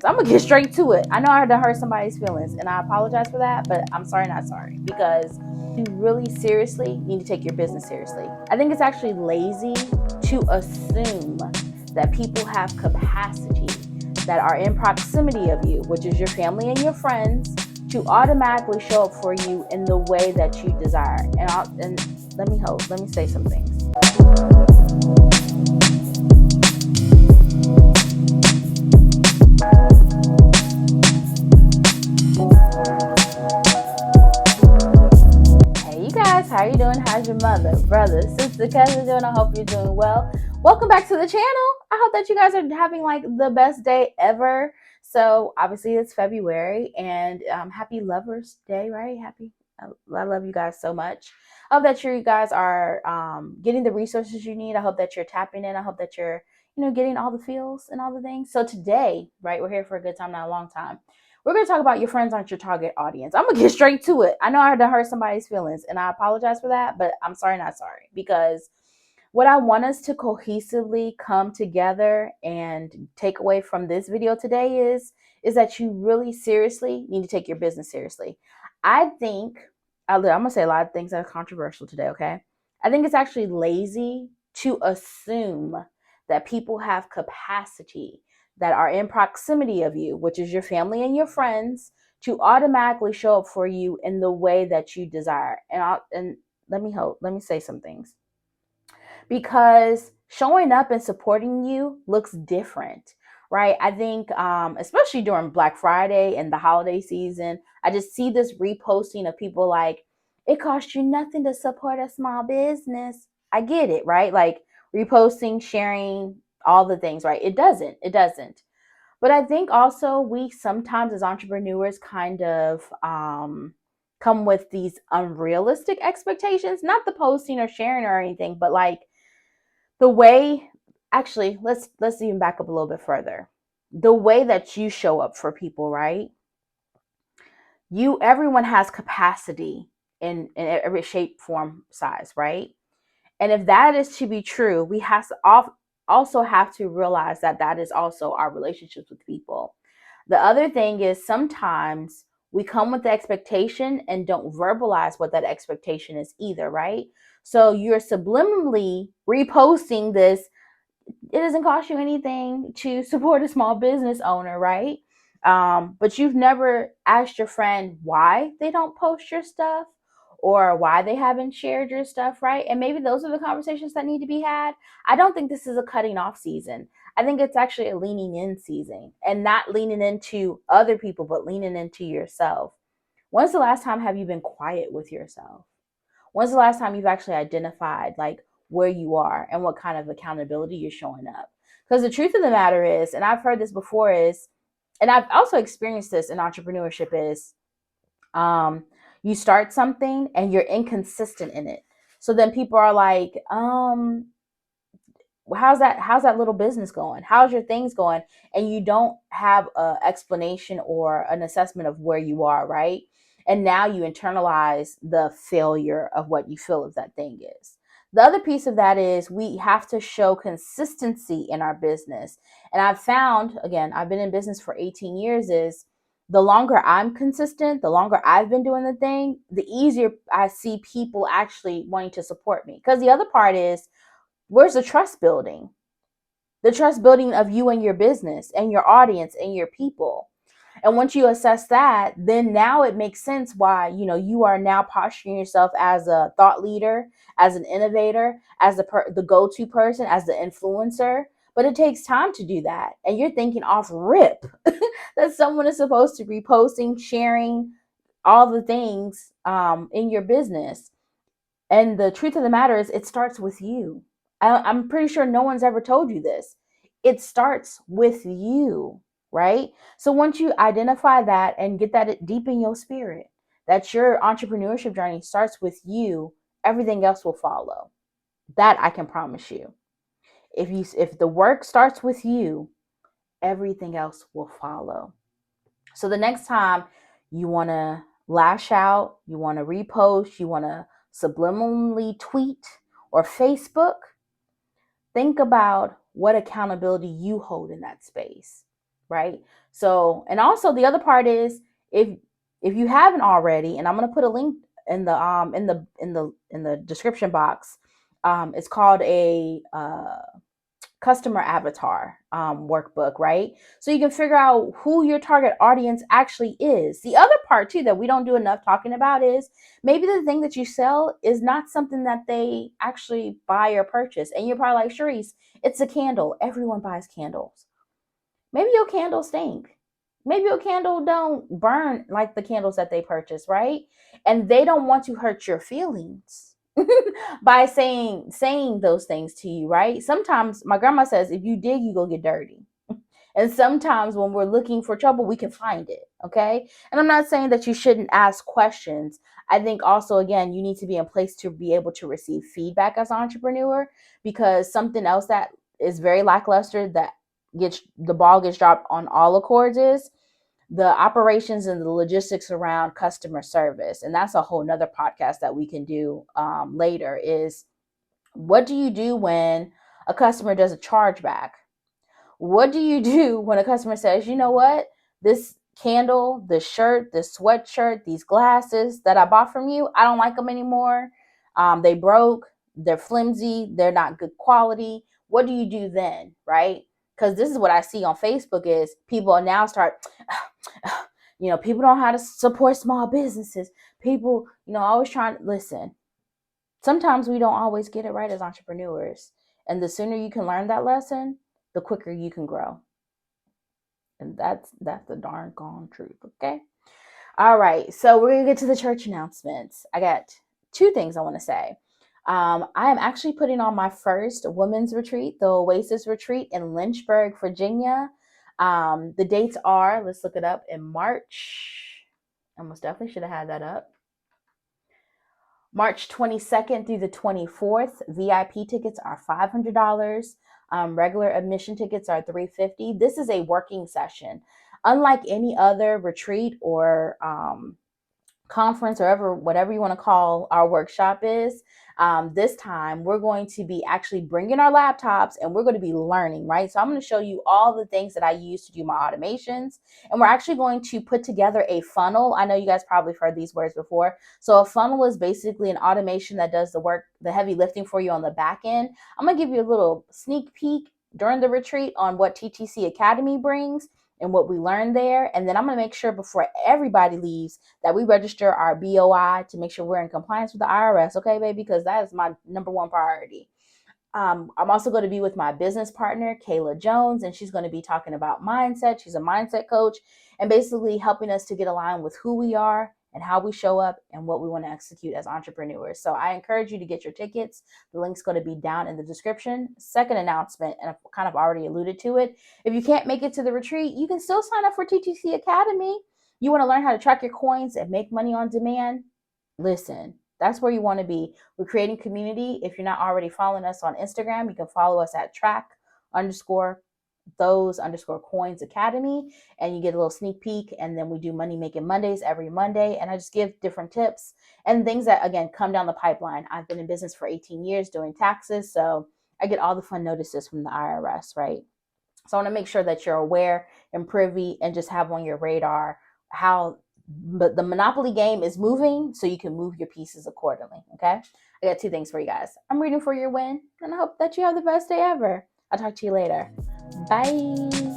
I'm gonna get straight to it. I know I had to hurt somebody's feelings, and I apologize for that, but I'm sorry, not sorry, because you really seriously need to take your business seriously. I think it's actually lazy to assume that people have capacity that are in proximity of you, which is your family and your friends, to automatically show up for you in the way that you desire. And let me say some things. Hey, you guys, how are you doing? How's your mother, brother, sister, cousin doing? I hope you're doing well. Welcome back to the channel. I hope that you guys are having like the best day ever. So obviously it's February, and happy Lovers Day, right? I love you guys so much. I hope that you guys are getting the resources you need. I hope that you're tapping in. I hope that you're, getting all the feels and all the things. So today, right, we're here for a good time, not a long time. We're going to talk about your friends aren't your target audience. I'm going to get straight to it. I know I had to hurt somebody's feelings, and I apologize for that, but I'm sorry, not sorry, because what I want us to cohesively come together and take away from this video today is that you really seriously need to take your business seriously. I think I'm going to say a lot of things that are controversial today, okay? I think it's actually lazy to assume that people have capacity that are in proximity of you, which is your family and your friends, to automatically show up for you in the way that you desire. And let me say some things, because showing up and supporting you looks different, right? I think especially during Black Friday and the holiday season, I just see this reposting of people like, it costs you nothing to support a small business. I get it, right? Like reposting, sharing, all the things, right? It doesn't. But I think also we sometimes as entrepreneurs kind of come with these unrealistic expectations, not the posting or sharing or anything, but like the way, actually, let's even back up a little bit further. The way that you show up for people, right? Everyone has capacity in every shape, form, size, right? And if that is to be true, we also have to realize that that is also our relationships with people. The other thing is sometimes we come with the expectation and don't verbalize what that expectation is either, right? So you're subliminally reposting this. It doesn't cost you anything to support a small business owner, right? But you've never asked your friend why they don't post your stuff or why they haven't shared your stuff, right? And maybe those are the conversations that need to be had. I don't think this is a cutting off season. I think it's actually a leaning in season, and not leaning into other people, but leaning into yourself. When's the last time have you been quiet with yourself? When's the last time you've actually identified like where you are and what kind of accountability you're showing up? Because the truth of the matter is, and I've heard this before, and I've also experienced this in entrepreneurship, is um, you start something and you're inconsistent in it. So then people are like, how's that little business going? How's your things going? And you don't have an explanation or an assessment of where you are, right? And now you internalize the failure of what you feel of that thing is. The other piece of that is we have to show consistency in our business. And I've found, again, I've been in business for 18 years, is the longer I'm consistent, the longer I've been doing the thing, the easier I see people actually wanting to support me. Because the other part is, where's the trust building? The trust building of you and your business and your audience and your people. And once you assess that, then now it makes sense why, you are now posturing yourself as a thought leader, as an innovator, as the go-to person, as the influencer. But it takes time to do that. And you're thinking off rip that someone is supposed to be posting, sharing all the things in your business. And the truth of the matter is, it starts with you. I'm pretty sure no one's ever told you this. It starts with you, right? So once you identify that and get that deep in your spirit, that your entrepreneurship journey starts with you, everything else will follow. That I can promise you. If the work starts with you, everything else will follow. So the next time you want to lash out, you want to repost, you want to subliminally tweet or Facebook, think about what accountability you hold in that space. right? So, and also the other part is, if you haven't already, and I'm going to put a link in the description box. It's called a customer avatar workbook, right? So you can figure out who your target audience actually is. The other part too that we don't do enough talking about is, maybe the thing that you sell is not something that they actually buy or purchase. And you're probably like, Sharice, it's a candle. Everyone buys candles. Maybe your candle stink. Maybe your candle don't burn like the candles that they purchase, right? And they don't want to hurt your feelings by saying those things to you, right? Sometimes my grandma says, if you dig, you go get dirty. And sometimes when we're looking for trouble, we can find it. Okay. And I'm not saying that you shouldn't ask questions. I think also, again, you need to be in place to be able to receive feedback as an entrepreneur, because something else that is very lackluster, that the ball gets dropped on all accords, is the operations and the logistics around customer service. And that's a whole nother podcast that we can do later. Is, what do you do when a customer does a chargeback? What do you do when a customer says, you know what, this candle, this shirt, this sweatshirt, these glasses that I bought from you, I don't like them anymore. They broke, they're flimsy, they're not good quality. What do you do then, right? Because this is what I see on Facebook is people now start, people don't know how to support small businesses. People, always trying to listen. Sometimes we don't always get it right as entrepreneurs. And the sooner you can learn that lesson, the quicker you can grow. And that's the darn gone truth, okay? All right, so we're gonna get to the church announcements. I got two things I want to say. I am actually putting on my first women's retreat, the Oasis Retreat in Lynchburg, Virginia. The dates are, let's look it up, in March. I most definitely should have had that up. March 22nd through the 24th. VIP tickets are $500. Regular admission tickets are $350. This is a working session. Unlike any other retreat or conference, or whatever you want to call our workshop is, this time we're going to be actually bringing our laptops and we're going to be learning, right? So I'm going to show you all the things that I use to do my automations, and we're actually going to put together a funnel. I know you guys probably heard these words before. So a funnel is basically an automation that does the work, the heavy lifting for you on the back end. I'm going to give you a little sneak peek during the retreat on what TTC Academy brings and what we learned there. And then I'm going to make sure before everybody leaves that we register our BOI to make sure we're in compliance with the IRS. Okay, baby? Because that is my number one priority. I'm also going to be with my business partner, Kayla Jones, and she's going to be talking about mindset. She's a mindset coach and basically helping us to get aligned with who we are and how we show up and what we want to execute as entrepreneurs. So I encourage you to get your tickets. The link's going to be down in the description. Second announcement, and I've kind of already alluded to it. If you can't make it to the retreat, you can still sign up for TTC Academy. You want to learn how to track your coins and make money on demand? Listen, that's where you want to be. We're creating community. If you're not already following us on Instagram, you can follow us at track_those_coins academy, and you get a little sneak peek. And then we do money making Mondays every Monday, and I just give different tips and things that, again, come down the pipeline. I've been in business for 18 years doing taxes, so I get all the fun notices from the IRS, right? So I want to make sure that you're aware and privy and just have on your radar how the monopoly game is moving, so you can move your pieces accordingly. Okay, I got two things for you guys. I'm rooting for your win, and I hope that you have the best day ever. I'll talk to you later. Bye.